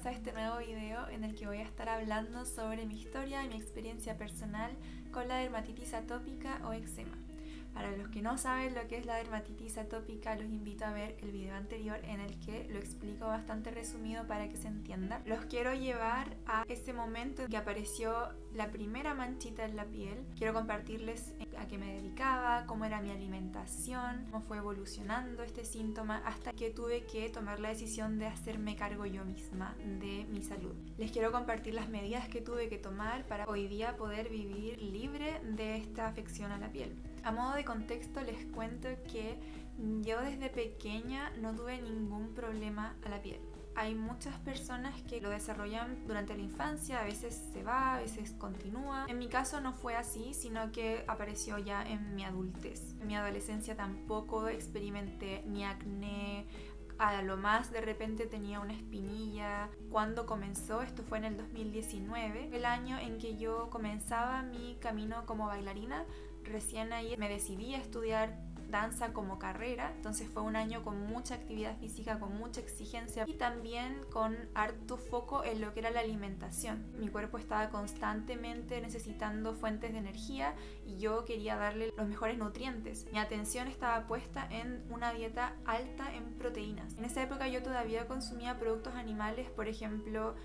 a este nuevo video en el que voy a estar hablando sobre mi historia y mi experiencia personal con la dermatitis atópica o eczema. Para los que no saben lo que es la dermatitis atópica, los invito a ver el video anterior en el que lo explico bastante resumido para que se entienda. Los quiero llevar a ese momento en que apareció la primera manchita en la piel. Quiero compartirles a qué me dedicaba, cómo era mi alimentación, cómo fue evolucionando este síntoma hasta que tuve que tomar la decisión de hacerme cargo yo misma de mi salud. Les quiero compartir las medidas que tuve que tomar para hoy día poder vivir libre de esta afección a la piel. A modo de contexto les cuento que yo desde pequeña no tuve ningún problema a la piel. Hay muchas personas que lo desarrollan durante la infancia, a veces se va, a veces continúa. En mi caso no fue así, sino que apareció ya en mi adultez. En mi adolescencia tampoco experimenté ni acné. A lo más de repente tenía una espinilla. Cuando comenzó, esto fue en el 2019, el año en que yo comenzaba mi camino como bailarina. Recién ahí me decidí a estudiar danza como carrera, entonces fue un año con mucha actividad física, con mucha exigencia y también con harto foco en lo que era la alimentación. Mi cuerpo estaba constantemente necesitando fuentes de energía y yo quería darle los mejores nutrientes. Mi atención estaba puesta en una dieta alta en proteínas. En esa época yo todavía consumía productos animales, por ejemplo,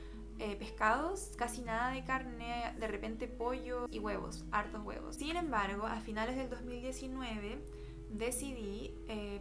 pescados, casi nada de carne, de repente pollo y huevos, hartos huevos. Sin embargo, a finales del 2019 decidí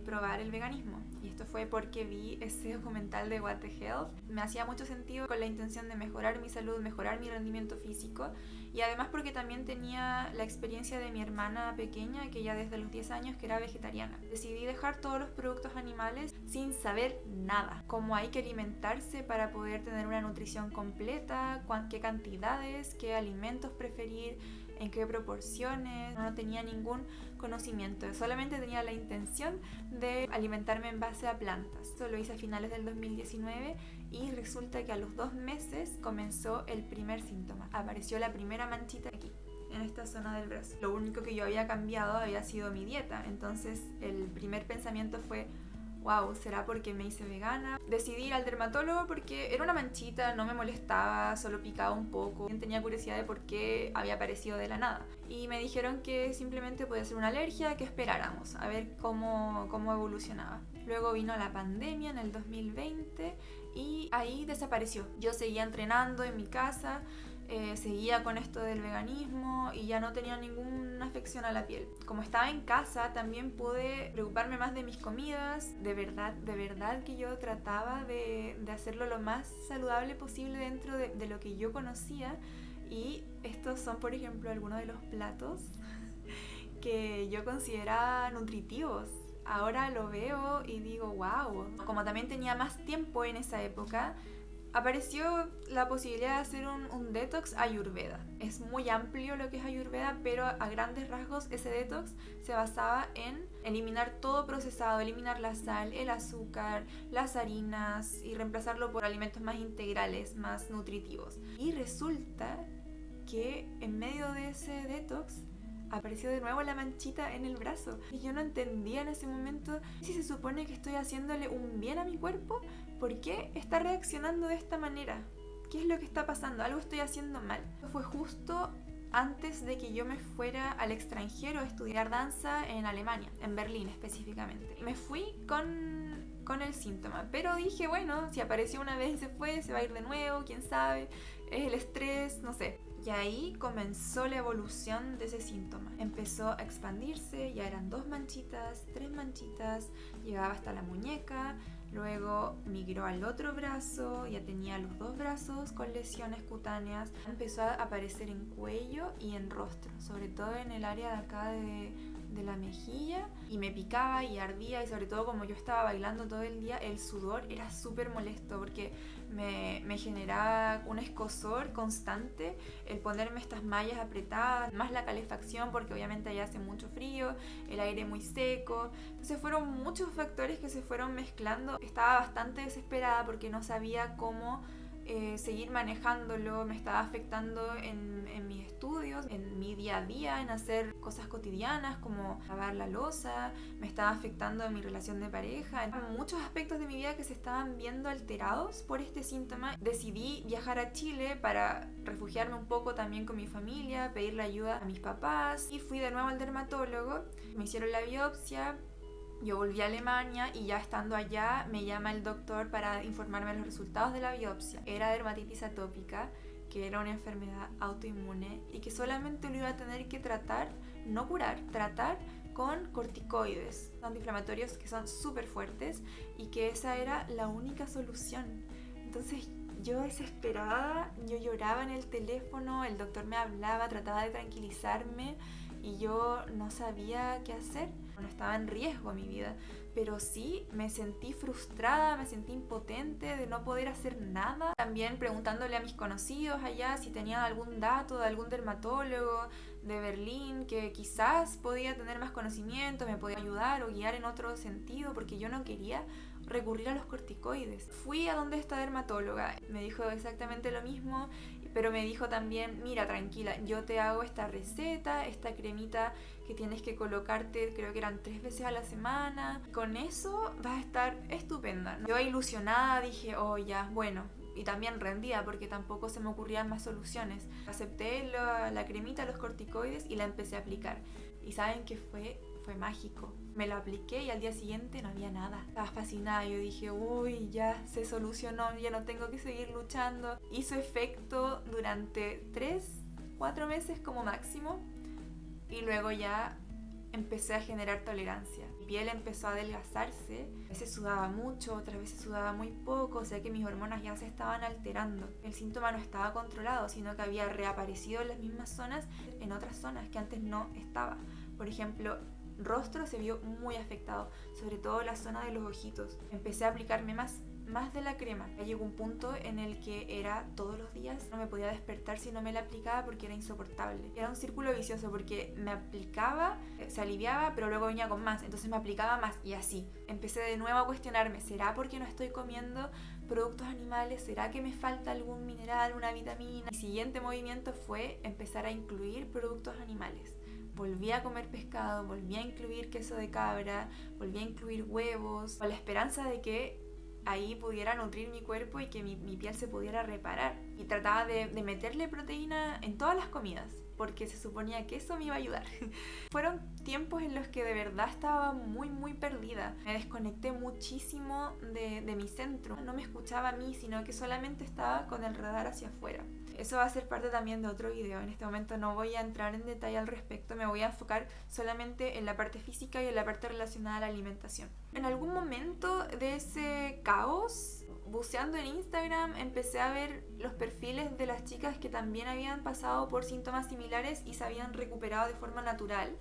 probar el veganismo, y esto fue porque vi ese documental de What the Health. Me hacía mucho sentido con la intención de mejorar mi salud, mejorar mi rendimiento físico, y además porque también tenía la experiencia de mi hermana pequeña, que ya desde los 10 años que era vegetariana. Decidí dejar todos los productos animales sin saber nada, cómo hay que alimentarse para poder tener una nutrición completa, qué cantidades, qué alimentos preferir, en qué proporciones. No tenía ningún conocimiento, solamente tenía la intención de alimentarme en base a plantas. Esto lo hice a finales del 2019 y resulta que a los 2 meses comenzó el primer síntoma. Apareció la primera manchita aquí, en esta zona del brazo. Lo único que yo había cambiado había sido mi dieta, entonces el primer pensamiento fue: wow, ¿será porque me hice vegana? Decidí ir al dermatólogo porque era una manchita, no me molestaba, solo picaba un poco. Tenía curiosidad de por qué había aparecido de la nada. Y me dijeron que simplemente podía ser una alergia, que esperáramos a ver cómo evolucionaba. Luego vino la pandemia en el 2020 y ahí desapareció. Yo seguía entrenando en mi casa, seguía con esto del veganismo y ya no tenía ninguna afección a la piel. Como estaba en casa, también pude preocuparme más de mis comidas. De verdad que yo trataba de hacerlo lo más saludable posible dentro de lo que yo conocía. Y estos son, por ejemplo, algunos de los platos que yo consideraba nutritivos. Ahora lo veo y digo, wow. Como también tenía más tiempo en esa época, apareció la posibilidad de hacer un detox ayurveda. Es muy amplio lo que es ayurveda, pero a grandes rasgos ese detox se basaba en eliminar todo procesado, eliminar la sal, el azúcar, las harinas y reemplazarlo por alimentos más integrales, más nutritivos. Y resulta que en medio de ese detox apareció de nuevo la manchita en el brazo. Y yo no entendía en ese momento si se supone que estoy haciéndole un bien a mi cuerpo. ¿Por qué está reaccionando de esta manera? ¿Qué es lo que está pasando? Algo estoy haciendo mal. Fue justo antes de que yo me fuera al extranjero a estudiar danza en Alemania, en Berlín específicamente. Me fui con el síntoma, pero dije, bueno, si apareció una vez y se fue, se va a ir de nuevo, quién sabe, es el estrés, no sé. Y ahí comenzó la evolución de ese síntoma. Empezó a expandirse, ya eran 2 manchitas, 3 manchitas, llegaba hasta la muñeca. Luego migró al otro brazo, ya tenía los 2 brazos con lesiones cutáneas. Empezó a aparecer en cuello y en rostro, sobre todo en el área de acá de la mejilla, y me picaba y ardía, y sobre todo como yo estaba bailando todo el día, el sudor era súper molesto porque me generaba un escozor constante el ponerme estas mallas apretadas, más la calefacción porque obviamente allá hace mucho frío, el aire muy seco. Entonces fueron muchos factores que se fueron mezclando. Estaba bastante desesperada porque no sabía cómo seguir manejándolo, me estaba afectando en mis estudios, en mi día a día, en hacer cosas cotidianas como lavar la loza, me estaba afectando en mi relación de pareja, en muchos aspectos de mi vida que se estaban viendo alterados por este síntoma. Decidí viajar a Chile para refugiarme un poco también con mi familia, pedirle ayuda a mis papás y fui de nuevo al dermatólogo, me hicieron la biopsia. Yo volví a Alemania y ya estando allá me llama el doctor para informarme de los resultados de la biopsia. Era dermatitis atópica, que era una enfermedad autoinmune y que solamente lo iba a tener que tratar, no curar, tratar con corticoides, antiinflamatorios que son súper fuertes y que esa era la única solución. Entonces yo desesperada, yo lloraba en el teléfono, el doctor me hablaba, trataba de tranquilizarme y yo no sabía qué hacer. No estaba en riesgo mi vida, pero sí me sentí frustrada, me sentí impotente de no poder hacer nada. También preguntándole a mis conocidos allá si tenían algún dato de algún dermatólogo de Berlín que quizás podía tener más conocimiento, me podía ayudar o guiar en otro sentido, porque yo no quería recurrir a los corticoides. Fui a donde esta dermatóloga, me dijo exactamente lo mismo, pero me dijo también, mira, tranquila, yo te hago esta receta, esta cremita que tienes que colocarte, creo que eran 3 veces a la semana, con eso vas a estar estupenda, ¿no? Yo ilusionada dije, oh ya, bueno, y también rendida porque tampoco se me ocurrían más soluciones. Acepté la cremita, los corticoides y la empecé a aplicar. Y saben que fue mágico. Me lo apliqué y al día siguiente no había nada. Estaba fascinada, yo dije, uy, ya se solucionó, ya no tengo que seguir luchando. Hizo efecto durante 3-4 meses como máximo y luego ya empecé a generar tolerancia. Mi piel empezó a adelgazarse, a veces sudaba mucho, otras veces sudaba muy poco, o sea que mis hormonas ya se estaban alterando. El síntoma no estaba controlado, sino que había reaparecido en las mismas zonas, en otras zonas que antes no estaba. Por ejemplo, rostro se vio muy afectado, sobre todo la zona de los ojitos. Empecé a aplicarme más de la crema. Ya llegó un punto en el que era todos los días, no me podía despertar si no me la aplicaba porque era insoportable. Era un círculo vicioso porque me aplicaba, se aliviaba, pero luego venía con más, entonces me aplicaba más y así. Empecé de nuevo a cuestionarme, ¿será porque no estoy comiendo productos animales? ¿Será que me falta algún mineral, una vitamina? Mi siguiente movimiento fue empezar a incluir productos animales. Volví a comer pescado, volví a incluir queso de cabra, volví a incluir huevos, con la esperanza de que ahí pudiera nutrir mi cuerpo y que mi piel se pudiera reparar. Y trataba de meterle proteína en todas las comidas, porque se suponía que eso me iba a ayudar. Fueron tiempos en los que de verdad estaba muy perdida. Me desconecté muchísimo de mi centro. No me escuchaba a mí, sino que solamente estaba con el radar hacia afuera. Eso va a ser parte también de otro video. En este momento no voy a entrar en detalle al respecto, me voy a enfocar solamente en la parte física y en la parte relacionada a la alimentación. En algún momento de ese caos, buceando en Instagram, empecé a ver los perfiles de las chicas que también habían pasado por síntomas similares y se habían recuperado de forma natural.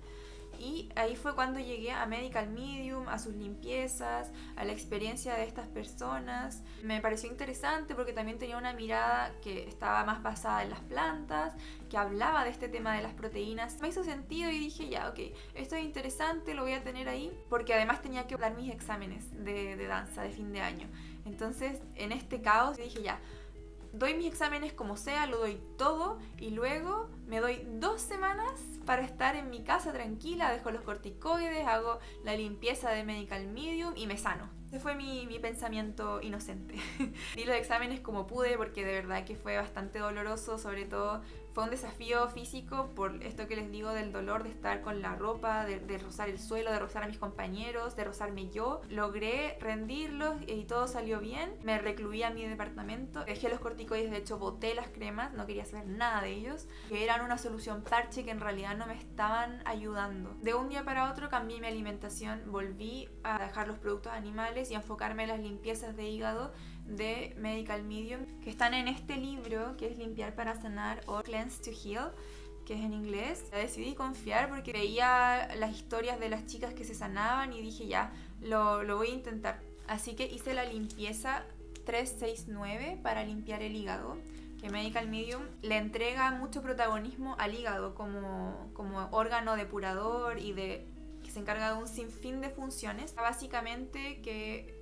Y ahí fue cuando llegué a Medical Medium, a sus limpiezas, a la experiencia de estas personas. Me pareció interesante porque también tenía una mirada que estaba más basada en las plantas, que hablaba de este tema de las proteínas. Me hizo sentido y dije, ya, ok, esto es interesante, lo voy a tener ahí, porque además tenía que dar mis exámenes de danza de fin de año. Entonces, en este caos, dije, ya, doy mis exámenes como sea, lo doy todo y luego me doy 2 semanas para estar en mi casa tranquila, dejo los corticoides, hago la limpieza de Medical Medium y me sano. Ese fue mi pensamiento inocente. Di los exámenes como pude porque de verdad que fue bastante doloroso, sobre todo fue un desafío físico por esto que les digo del dolor de estar con la ropa, de rozar el suelo, de rozar a mis compañeros, de rozarme yo. Logré rendirlos y todo salió bien. Me recluí a mi departamento, dejé los corticoides, de hecho boté las cremas, no quería saber nada de ellos, que eran una solución parche que en realidad no me estaban ayudando. De un día para otro cambié mi alimentación, volví a dejar los productos animales y a enfocarme en las limpiezas de hígado de Medical Medium, que están en este libro que es Limpiar para Sanar o Cleanse to Heal, que es en inglés. Decidí confiar porque veía las historias de las chicas que se sanaban y dije ya, lo voy a intentar. Así que hice la limpieza 369 para limpiar el hígado, que Medical Medium le entrega mucho protagonismo al hígado como órgano depurador y que se encarga de un sinfín de funciones. Básicamente que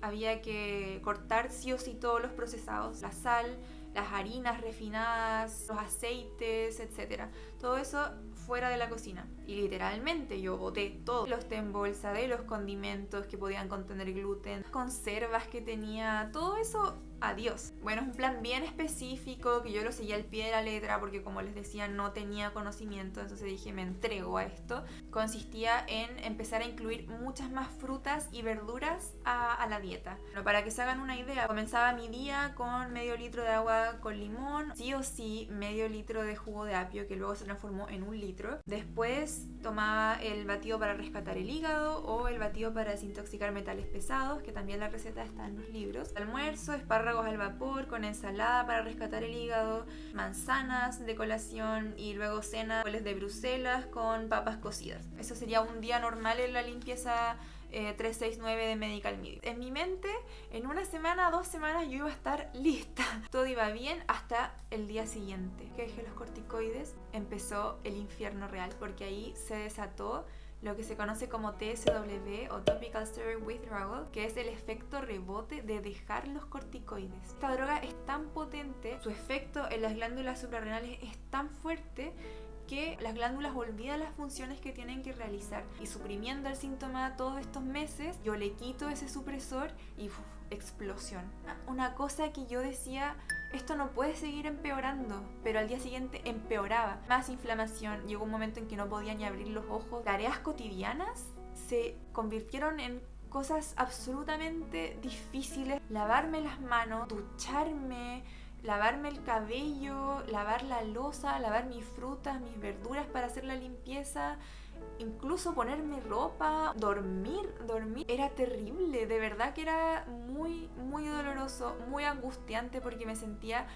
había que cortar sí o sí todos los procesados, la sal, las harinas refinadas, los aceites, etc. Todo eso fuera de la cocina. Y literalmente yo boté todos los té en bolsa de los condimentos que podían contener gluten, conservas que tenía, todo eso, adiós. Bueno, es un plan bien específico que yo lo seguía al pie de la letra porque, como les decía, no tenía conocimiento, entonces dije, me entrego a esto. Consistía en empezar a incluir muchas más frutas y verduras a la dieta. Bueno, para que se hagan una idea, comenzaba mi día con medio litro de agua con limón, sí o sí medio litro de jugo de apio que luego se transformó en 1 litro. Después tomaba el batido para rescatar el hígado o el batido para desintoxicar metales pesados, que también la receta está en los libros. Almuerzo, espárragos al vapor con ensalada para rescatar el hígado, manzanas de colación y luego cena, boles de Bruselas con papas cocidas. Eso sería un día normal en la limpieza 369 de Medical Media. En mi mente, en 1 semana, 2 semanas yo iba a estar lista. Todo iba bien hasta el día siguiente que dejé los corticoides. Empezó el infierno real porque ahí se desató lo que se conoce como TSW o Topical Steroid Withdrawal, que es el efecto rebote de dejar los corticoides. Esta droga es tan potente, su efecto en las glándulas suprarrenales es tan fuerte que las glándulas olvidan las funciones que tienen que realizar, y suprimiendo el síntoma todos estos meses, yo le quito ese supresor y explosión. Una cosa que yo decía, esto no puede seguir empeorando, pero al día siguiente empeoraba. Más inflamación, llegó un momento en que no podía ni abrir los ojos. Tareas cotidianas se convirtieron en cosas absolutamente difíciles. Lavarme las manos, ducharme, lavarme el cabello, lavar la loza, lavar mis frutas, mis verduras para hacer la limpieza, incluso ponerme ropa, dormir, era terrible, de verdad que era muy, muy doloroso, muy angustiante porque me sentía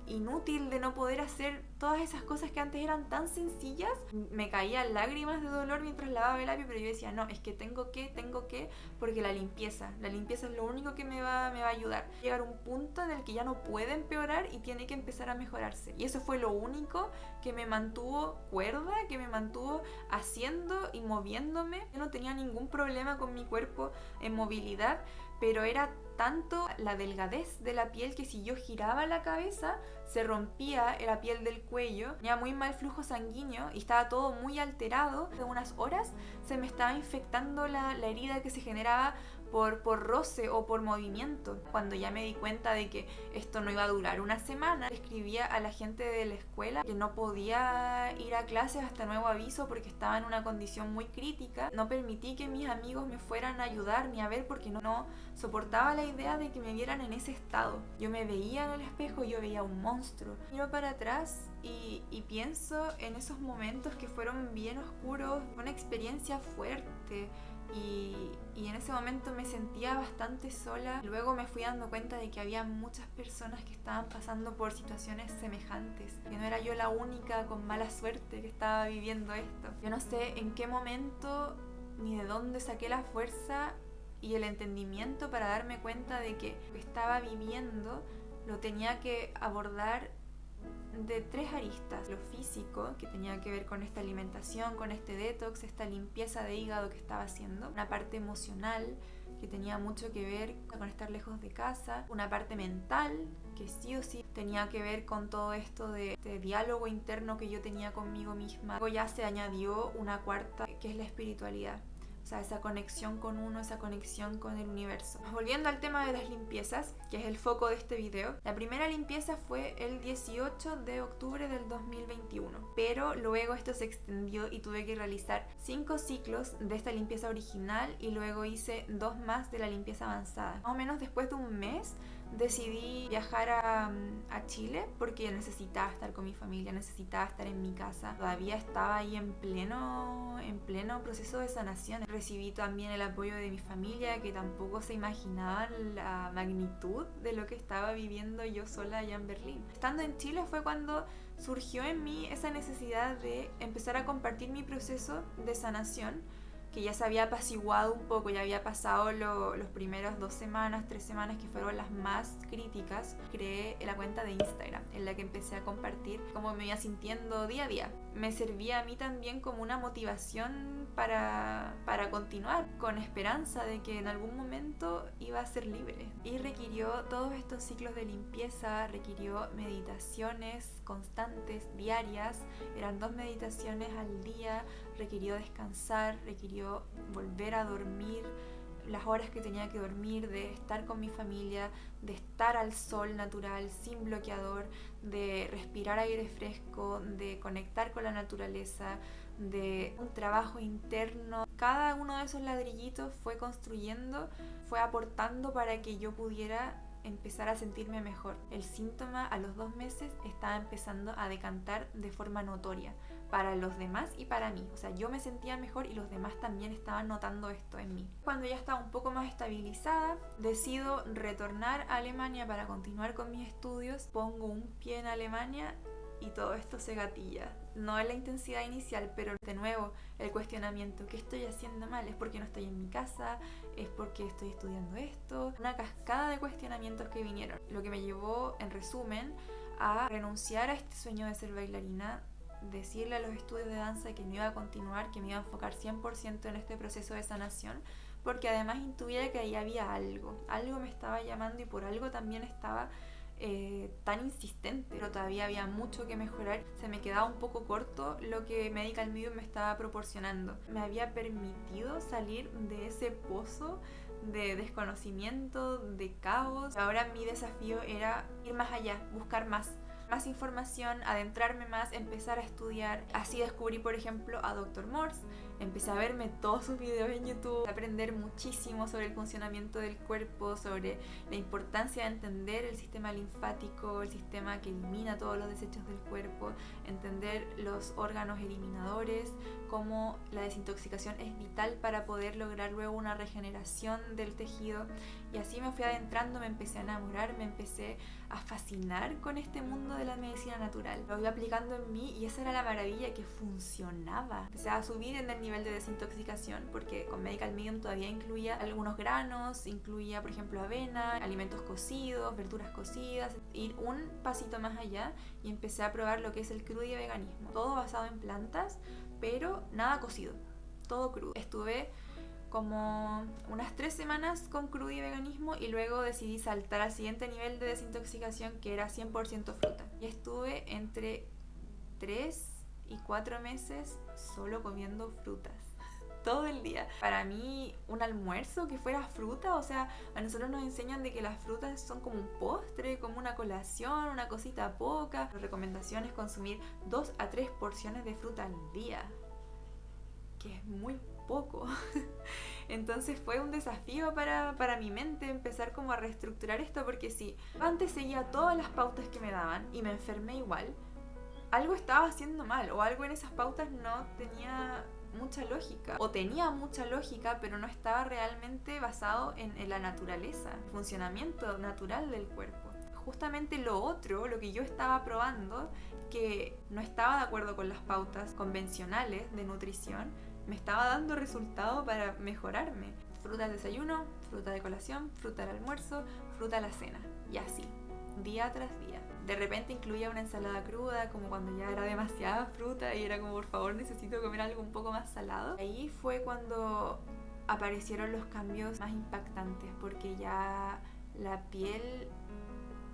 inútil de no poder hacer todas esas cosas que antes eran tan sencillas. Me caían lágrimas de dolor mientras lavaba el labio, pero yo decía, no, es que tengo que, porque la limpieza es lo único que me va a ayudar. Llegar a un punto en el que ya no puede empeorar y tiene que empezar a mejorarse. Y eso fue lo único que me mantuvo cuerda, que me mantuvo haciendo y moviéndome. Yo no tenía ningún problema con mi cuerpo en movilidad, pero era tanto la delgadez de la piel que si yo giraba la cabeza se rompía la piel del cuello, tenía muy mal flujo sanguíneo y estaba todo muy alterado. De unas horas se me estaba infectando la herida que se generaba por roce o por movimiento. Cuando ya me di cuenta de que esto no iba a durar 1 semana, escribía a la gente de la escuela que no podía ir a clases hasta nuevo aviso porque estaba en una condición muy crítica. No permití que mis amigos me fueran a ayudar ni a ver porque no soportaba la idea de que me vieran en ese estado. Yo me veía en el espejo y yo veía un monstruo. Miro para atrás y pienso en esos momentos que fueron bien oscuros, una experiencia fuerte. Y en ese momento me sentía bastante sola. Luego me fui dando cuenta de que había muchas personas que estaban pasando por situaciones semejantes, que no era yo la única con mala suerte que estaba viviendo esto. Yo no sé en qué momento ni de dónde saqué la fuerza y el entendimiento para darme cuenta de que lo que estaba viviendo lo tenía que abordar de 3 aristas: lo físico, que tenía que ver con esta alimentación, con este detox, esta limpieza de hígado que estaba haciendo; una parte emocional, que tenía mucho que ver con estar lejos de casa; una parte mental, que sí o sí tenía que ver con todo esto de diálogo interno que yo tenía conmigo misma. Luego ya se añadió una cuarta, que es la espiritualidad. O sea, esa conexión con uno, esa conexión con el universo. Volviendo al tema de las limpiezas, que es el foco de este video. La primera limpieza fue el 18 de octubre del 2021. Pero luego esto se extendió y tuve que realizar 5 ciclos de esta limpieza original y luego hice 2 más de la limpieza avanzada. Más o menos después de un mes decidí viajar a Chile porque necesitaba estar con mi familia, necesitaba estar en mi casa. Todavía estaba ahí en pleno proceso de sanación. Recibí también el apoyo de mi familia, que tampoco se imaginaban la magnitud de lo que estaba viviendo yo sola allá en Berlín. Estando en Chile fue cuando surgió en mí esa necesidad de empezar a compartir mi proceso de sanación que ya se había apaciguado un poco, ya había pasado los primeros 2 semanas, 3 semanas que fueron las más críticas, creé la cuenta de Instagram en la que empecé a compartir cómo me iba sintiendo día a día. Me servía a mí también como una motivación para continuar, con esperanza de que en algún momento iba a ser libre. Y requirió todos estos ciclos de limpieza, requirió meditaciones constantes, diarias, eran 2 meditaciones al día, requirió descansar, requirió volver a dormir las horas que tenía que dormir, de estar con mi familia, de estar al sol natural, sin bloqueador, de respirar aire fresco, de conectar con la naturaleza, de un trabajo interno. Cada uno de esos ladrillitos fue construyendo, fue aportando para que yo pudiera empezar a sentirme mejor. El síntoma a los 2 meses estaba empezando a decantar de forma notoria para los demás y para mí. O sea, yo me sentía mejor y los demás también estaban notando esto en mí. Cuando ya estaba un poco más estabilizada, decido retornar a Alemania para continuar con mis estudios. Pongo un pie en Alemania y todo esto se gatilla. No en la intensidad inicial, pero de nuevo el cuestionamiento: ¿qué estoy haciendo mal? ¿Es porque no estoy en mi casa? ¿Es porque estoy estudiando esto? Una cascada de cuestionamientos que vinieron, lo que me llevó, en resumen, a renunciar a este sueño de ser bailarina, decirle a los estudios de danza que no iba a continuar, que me iba a enfocar 100% en este proceso de sanación, porque además intuía que ahí había algo me estaba llamando y por algo también estaba tan insistente, pero todavía había mucho que mejorar. Se me quedaba un poco corto lo que Medical Medium me estaba proporcionando. Me había permitido salir de ese pozo de desconocimiento, de caos. Ahora mi desafío era ir más allá, buscar más información, adentrarme más, empezar a estudiar. Así descubrí, por ejemplo, a Dr. Morse. Empecé a verme todos sus videos en YouTube, a aprender muchísimo sobre el funcionamiento del cuerpo, sobre la importancia de entender el sistema linfático, el sistema que elimina todos los desechos del cuerpo, entender los órganos eliminadores, cómo la desintoxicación es vital para poder lograr luego una regeneración del tejido. Y así me fui adentrando, me empecé a enamorar, me empecé a fascinar con este mundo de la medicina natural. Lo iba aplicando en mí y esa era la maravilla, que funcionaba. Empecé a subir en el nivel de desintoxicación, porque con Medical Medium todavía incluía algunos granos, incluía por ejemplo avena, alimentos cocidos, verduras cocidas, ir un pasito más allá y empecé a probar lo que es el crudo y veganismo. Todo basado en plantas, pero nada cocido, todo crudo. Estuve como unas 3 semanas con crudo y veganismo y luego decidí saltar al siguiente nivel de desintoxicación, que era 100% fruta. Y estuve entre 3 y 4 meses solo comiendo frutas todo el día. Para mí, un almuerzo que fuera fruta, o sea, a nosotros nos enseñan de que las frutas son como un postre, como una colación, una cosita poca. La recomendación es consumir 2 a 3 porciones de fruta al día, que es muy poco. Entonces fue un desafío para mi mente empezar como a reestructurar esto, porque si antes seguía todas las pautas que me daban y me enfermé igual, algo estaba haciendo mal, o algo en esas pautas no tenía mucha lógica, o tenía mucha lógica pero no estaba realmente basado en la naturaleza, el funcionamiento natural del cuerpo. Justamente lo otro, lo que yo estaba probando, que no estaba de acuerdo con las pautas convencionales de nutrición, me estaba dando resultado para mejorarme. Fruta al desayuno, fruta de colación, fruta al almuerzo, fruta a la cena, y así, día tras día. De repente incluía una ensalada cruda, como cuando ya era demasiada fruta y era como, por favor, necesito comer algo un poco más salado. Ahí fue cuando aparecieron los cambios más impactantes, porque ya la piel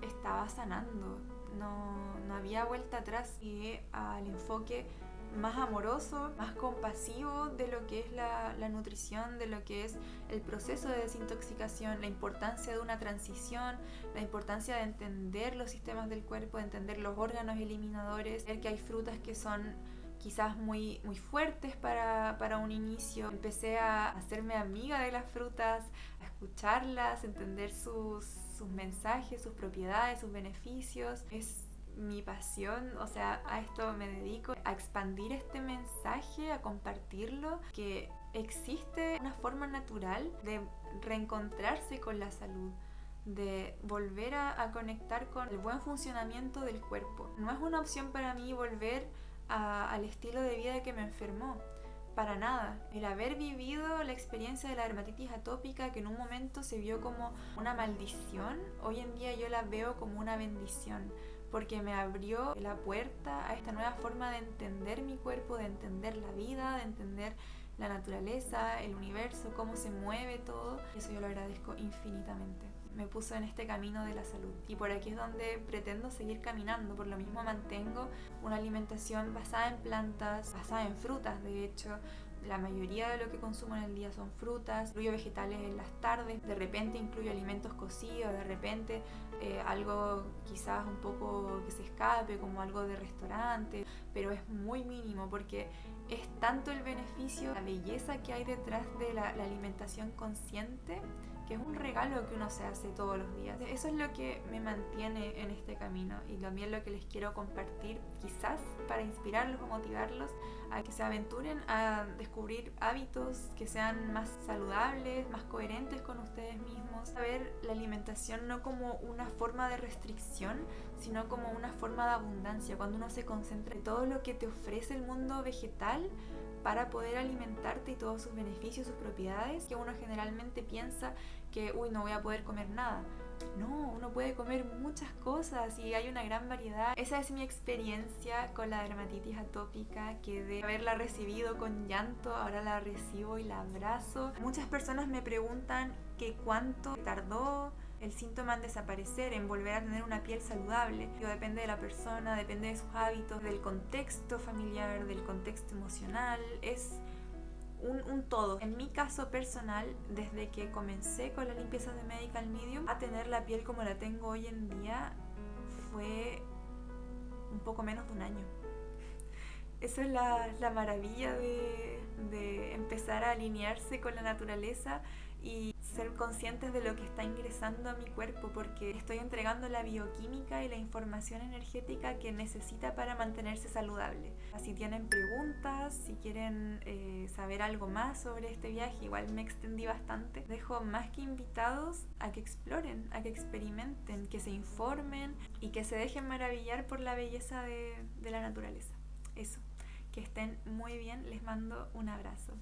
estaba sanando, no había vuelta atrás. Y al enfoque más amoroso, más compasivo de lo que es la nutrición, de lo que es el proceso de desintoxicación, la importancia de una transición, la importancia de entender los sistemas del cuerpo, de entender los órganos eliminadores, ver que hay frutas que son quizás muy fuertes para un inicio. Empecé a hacerme amiga de las frutas, a escucharlas, entender sus mensajes, sus propiedades, sus beneficios. Es mi pasión, o sea, a esto me dedico, a expandir este mensaje, a compartirlo, que existe una forma natural de reencontrarse con la salud, de volver a conectar con el buen funcionamiento del cuerpo. No es una opción para mí volver al estilo de vida que me enfermó, para nada. El haber vivido la experiencia de la dermatitis atópica, que en un momento se vio como una maldición, hoy en día yo la veo como una bendición, porque me abrió la puerta a esta nueva forma de entender mi cuerpo, de entender la vida, de entender la naturaleza, el universo, cómo se mueve todo. Eso yo lo agradezco infinitamente. Me puso en este camino de la salud, y por aquí es donde pretendo seguir caminando. Por lo mismo mantengo una alimentación basada en plantas, basada en frutas. De hecho, la mayoría de lo que consumo en el día son frutas, incluyo vegetales en las tardes, de repente incluyo alimentos cocidos, de repente algo quizás un poco que se escape, como algo de restaurante, pero es muy mínimo, porque es tanto el beneficio, la belleza que hay detrás de la alimentación consciente, que es un regalo que uno se hace todos los días. Eso es lo que me mantiene en este camino, y también lo que les quiero compartir, quizás para inspirarlos o motivarlos a que se aventuren a descubrir hábitos que sean más saludables, más coherentes con ustedes mismos. A ver la alimentación no como una forma de restricción, sino como una forma de abundancia, cuando uno se concentra en todo lo que te ofrece el mundo vegetal para poder alimentarte y todos sus beneficios, sus propiedades, que uno generalmente piensa que, uy, no voy a poder comer nada. No, uno puede comer muchas cosas y hay una gran variedad. Esa es mi experiencia con la dermatitis atópica, que de haberla recibido con llanto, ahora la recibo y la abrazo. Muchas personas me preguntan que cuánto tardó el síntoma en desaparecer, en volver a tener una piel saludable. Depende de la persona, depende de sus hábitos, del contexto familiar, del contexto emocional. Es un todo. En mi caso personal, desde que comencé con la limpieza de Medical Medium a tener la piel como la tengo hoy en día, fue un poco menos de un año. Esa es la maravilla de empezar a alinearse con la naturaleza y ser conscientes de lo que está ingresando a mi cuerpo, porque estoy entregando la bioquímica y la información energética que necesita para mantenerse saludable. Si tienen preguntas, si quieren saber algo más sobre este viaje, igual me extendí bastante, dejo más que invitados a que exploren, a que experimenten, que se informen y que se dejen maravillar por la belleza de la naturaleza. Eso, que estén muy bien, les mando un abrazo.